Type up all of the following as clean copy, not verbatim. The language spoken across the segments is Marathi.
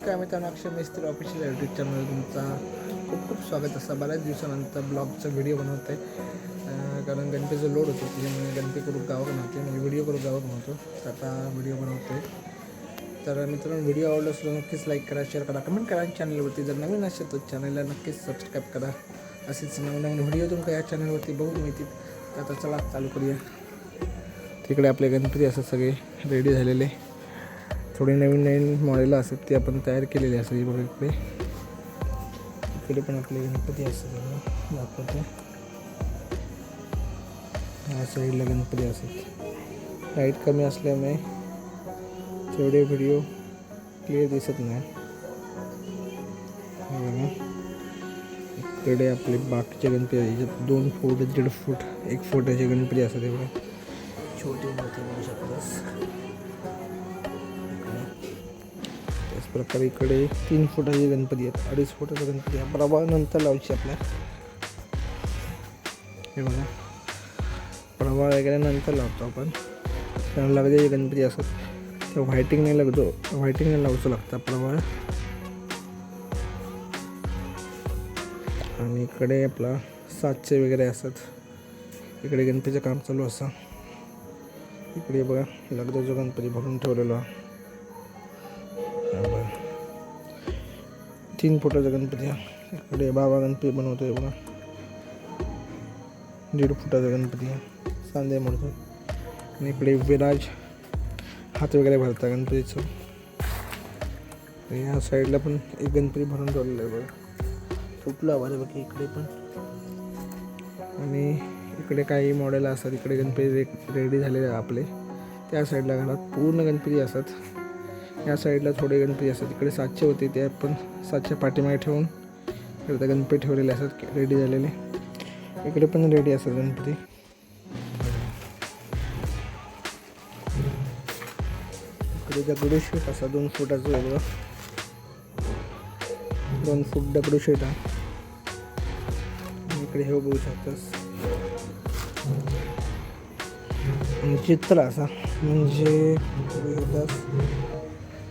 काय मित्रांनो, अक्षय मिस्त्री ऑफिशियल यूट्यूब चॅनल तुमचा खूप खूप स्वागत असतं. बऱ्याच दिवसानंतर ब्लॉगचा व्हिडिओ बनवत आहे, कारण गणपतीचं लोड होतं त्याच्यामुळे गणपती करू गावं बनवते, म्हणजे व्हिडिओ करू गावं बनवतो. तर आता व्हिडिओ बनवतो आहे. तर मित्रांनो, व्हिडिओ आवडला असलो नक्कीच लाईक करा, शेअर करा, कमेंट करा. चॅनलवरती जर नवीन असेल तर चॅनलला नक्कीच सबस्क्राईब करा. असेच नवीन नवीन व्हिडिओ तुमका या चॅनलवरती बघू मिळतील. तर आता चला चालू करूया. तिकडे आपले गणपती असं सगळे रेडी झालेले, थोडी नवीन नवीन मॉडेल असतात ते आपण तयार केलेले असतात. बघा इकडे पण आपले गणपती असतात दाखवतो. ह्या साईडला गणपती असतात. लाईट कमी असल्यामुळे तेवढे व्हिडिओ क्लिअर दिसत नाही. बघा इकडे आपले बाकीचे गणपती आहेत, 2 फूट 1.5 फूट 1 फुटाचे गणपती असतात. तेवढे छोटे मोठे बघू शकतास. त्याच प्रकारे इकडे 3 फुटाचे गणपती आहेत, 2.5 फुटाचा गणपती आहे. प्रभा नंतर लावायची आपल्या. हे बघा प्रभा वगैरे नंतर लावतो आपण. त्याला लागलेले गणपती असतात ते व्हायटिंग नाही लागतो, व्हायटिंग नाही लावायचं लागतं प्रभा. आणि इकडे आपला 700 वगैरे असतात. इकडे गणपतीचं काम चालू असतं. इकडे बघा लगदा जो गणपती भरून ठेवलेला 3 फुटाचा गणपती आहे. इकडे बाबा गणपती बनवतोय बघा, 1.5 फुटाचा गणपती आहे, सांधे मोडतो. आणि इकडे विराज हात वगैरे भरता गणपतीचं. या साईडला पण एक गणपती भरून ठेवलेला आहे बघा, फुटला बऱ्यापैकी इकडे पण. आणि इकडे काही मॉडेल असतात. इकडे गणपती रेडी झालेले आपले. त्या साईडला घरात पूर्ण गणपती असतात. या साईडला थोडे गणपती असतात. इकडे 700 होते, ते पण 700 पाठीमागे ठेवून इकडे गणपती ठेवलेले असतात रेडी झालेले. इकडे पण रेडी असतात गणपती. इकडे दगडूशेठ असा 2 फुटाचा वेगळं, 2 फूट दगडूशेठ आहे. इकडे हे बघू शकतास चित्र असा, म्हणजे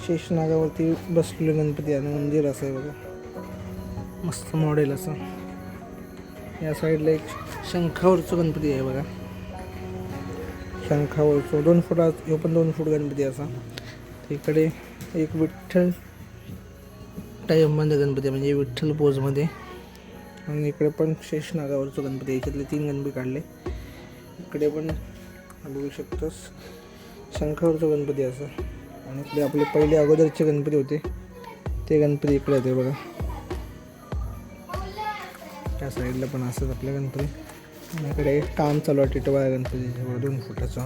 शेषनागावरती बसलेले गणपती आणि मंदिर असं आहे बघा, मस्त मॉडेल असं. या साईडला एक शंखावरचं गणपती आहे बघा, शंखावरचं 2 फुटात, हे पण 2 फूट गणपती असा. इकडे एक विठ्ठल टाईपमध्ये गणपती, म्हणजे विठ्ठल पोजमध्ये. आणि इकडे पण शेषनागावरचं गणपती, याच्यातले 3 गणपती काढले. इकडे पण बघू शकतोस शंखावरचं गणपती असं. आणि इकडे आपले पहिले अगोदरचे गणपती होते ते गणपती इकडे येते बघा. त्या साईडला पण असंच आपले गणपती. आणि इकडे काम चालू आहे टिटवाळा गणपतीचे 2 फुटाचा.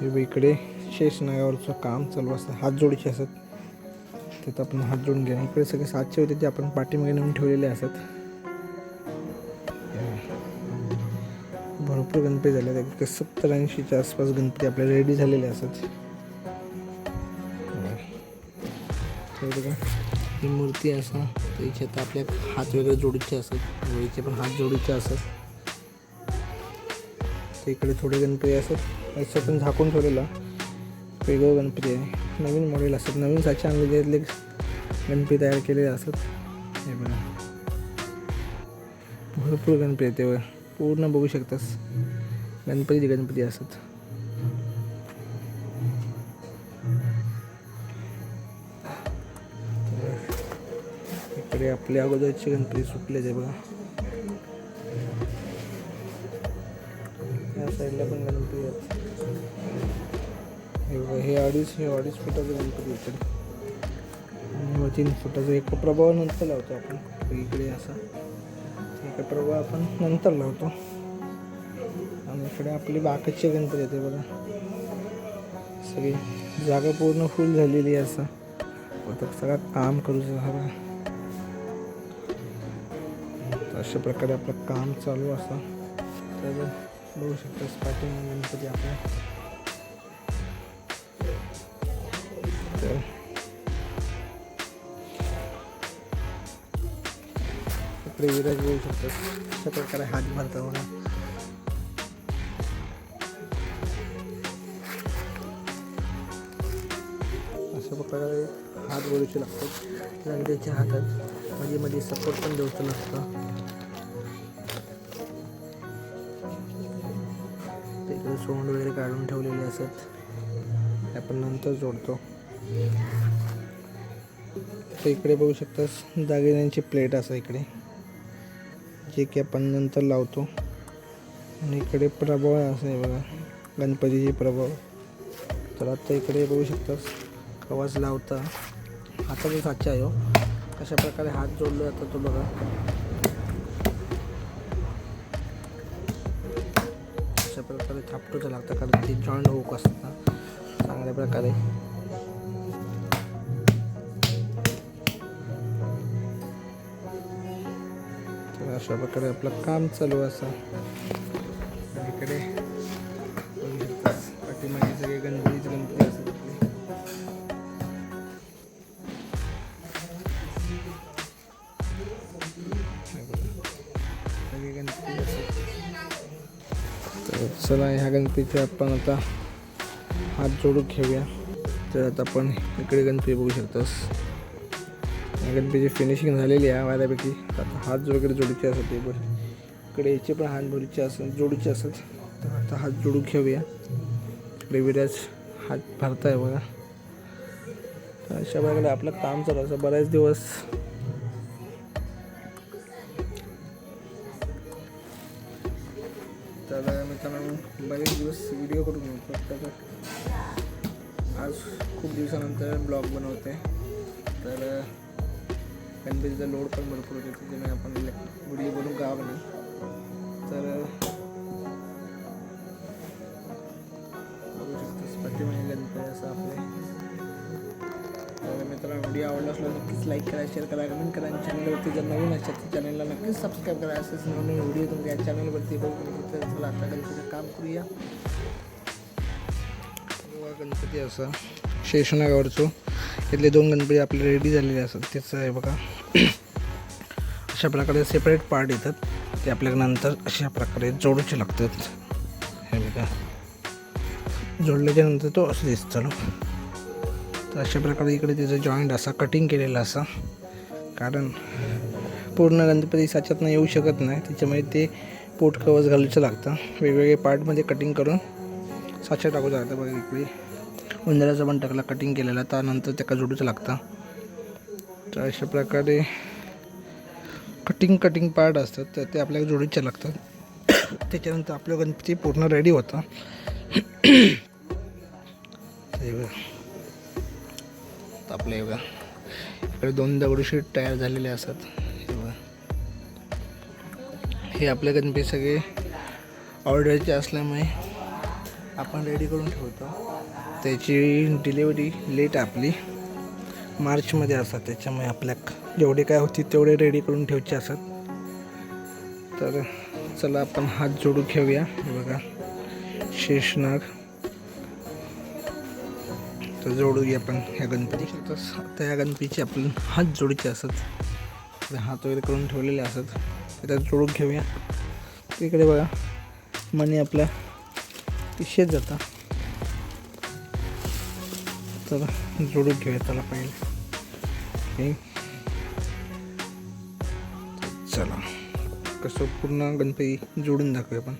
हे इकडे शेषनागावरचं काम चालू असतं, हात जोडीचे असतात, तिथं आपण हात जोडून घ्या. इकडे सगळे 700 होते ते आपण पाठीमागे नेऊन ठेवलेले असतात. भरपूर गणपती झाले, 70-80च्या आसपास गणपती आपले रेडी झालेले असतात. बघा ही मूर्ती असं, त्याचे तर आपल्या हात वगैरे जोडीचे असतात, वळीचे पण हात जोडीचे असतात. तर इकडे थोडे गणपती असतात, असं पण झाकून ठेवलेला वेगळं गणपती आहे. नवीन मॉडेल असतात, नवीन 700 आणलेले गणपती तयार केलेले असतात. हे बघा भरपूर गणपती आहे, तेव्हा पूर्ण बघू शकतास गणपती असतात. इकडे आपल्या अगोदरचे गणपती सुटले ते बघा. या साईडला पण गणपती आहेत. हे 2.5 फुटाचं गणपती इकडे, आणि 3 फुटाचं. एक प्रभाव नंतर लावतो आपण इकडे असा, एक प्रभाव आपण नंतर लावतो. आणि इकडे आपली बाकीचे गणपती येते बघा, सगळी जागा पूर्ण फुल झालेली आहे. असं आता सगळं काम करूचं हवं. अशा प्रकारे आपलं काम चालू असं. तर बघू शकता स्टार्टिंग गणपती आपला. तर इकडे विराज बघू शकतात अशा प्रकारे हात भरता बघा. अशा प्रकारे हात जोडूचे लागतात आणि त्याच्या हातात मध्ये मध्ये सपोर्ट पण द्यायचं लागतं. तिकडे सोंड वगैरे काढून ठेवलेले असतात, आपण नंतर जोडतो. तर इकडे बघू शकतास दागिन्यांची प्लेट असं इकडे, जे की आपण नंतर लावतो. आणि इकडे प्रभाव असं आहे बघा, गणपतीची प्रभाव. तर आता इकडे बघू शकतास कवच लावता हाताचा साचा आहे हो. कशा प्रकारे हात जोडला जातो तो बघा. अशा प्रकारे थापटूचं लागतं, कारण ते जॉईंट होक असतात चांगल्या प्रकारे. तर अशा प्रकारे आपलं काम चालू असं. इकडे बघू शकतास पाठीमागे सगळे गणपती असतात आपले. सगळे गणपती असतात. तर चला ह्या गणपतीचे आपण आता हात जोडून घेऊया. तर आता आपण इकडे गणपती बघू शकतास, गणपतीची फिनिशिंग झालेली आहे बऱ्यापैकी. आता हात वगैरे जोडीचे असतात ते बघ, इकडे याचे पण हात भरीचे असतात जोडीचे असतात. तर आता हात जोडून घेऊया. इकडे विराज हात भरताय बघा. तर अशा प्रकारे आपलं काम चालू असं बऱ्याच दिवस. तर मित्रांनो बरेच दिवस व्हिडिओ करून नव्हतो, तर आज खूप दिवसानंतर ब्लॉग बनवते. तर गणपतीचा लोड पण भरपूर होते, त्याच्यामुळे आपण व्हिडिओ बनवून गावं नाही. तर बघू शकतोस पाठीमागे गणपती असं आपले. तर मित्रांनो व्हिडिओ आवडला असला नक्कीच लाईक करा, शेअर करा, कमेंट करा. आणि चॅनलवरती जर नवीन असेल तर चॅनलला नक्कीच सबस्क्राईब करा. असेच नवीन व्हिडिओ तुमच्या या चॅनलवरती बघू. तर चला आता गणपतीचं काम करूया. गणपती असा शेषनागावरचो, इथले 2 गणपती आपले रेडी झालेले असतात. त्याचं आहे बघा. अशा प्रकारे सेपरेट पार्ट येतात, ते आपल्याला नंतर अशा प्रकारे जोडूचे लागतात. हे बघा, जोडल्याच्या नंतर तो असं दिसतं चालू. तर अशा प्रकारे इकडे त्याचं जॉईंट असा कटिंग केलेला असा, कारण पूर्ण गणपती साच्यातनं येऊ शकत नाही, त्याच्यामुळे ते पोट कवच घालायचं लागतं. वेगवेगळे पार्टमध्ये कटिंग करून साचा टाकू लागतं. बघा इकडे उंदराचा पण टाकला कटिंग केलेला, त्यानंतर त्याला जोडूचं लागतं. तर अशा प्रकारे कटिंग पार्ट असतात, तर ते आपल्याला जोडीचे लागतात. त्याच्यानंतर आपलं गणपती पूर्ण रेडी होता. आपले बघा इकडे 2 दगडूशेठ तयार झालेले असतात. हे आपल्या गणपती सगळे ऑर्डरचे असल्यामुळे आपण रेडी करून ठेवतो. त्याची डिलिव्हरी लेट आपली मार्चमध्ये असतात, त्याच्यामुळे आपल्या जेवढे काय होती तेवढे रेडी करून ठेवायचे असतात. तर चला आपण हात जोडू घेऊया. हे बघा शेषनाग, तर जोडूया आपण ह्या गणपती. आता ह्या गणपतीचे आपण हात जोडीचे असतात, हात वगैरे करून ठेवलेले असतात, त्यात जोडून घेऊया. तिकडे बघा मनी आपल्या पिशेत जाता. तर जोडून घेऊया त्याला पहिले. चला कसं पूर्ण गणपती जोडून दाखवूया आपण.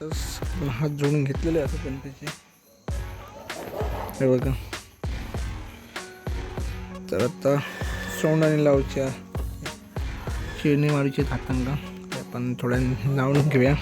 मस्तच आपण हात जोडून घेतलेले असतात गणपतीचे. हे बघा. तर आता सोंडाने लावच्या, शेणी मारूचे हातांना, आपण थोड्या लावून घेऊया.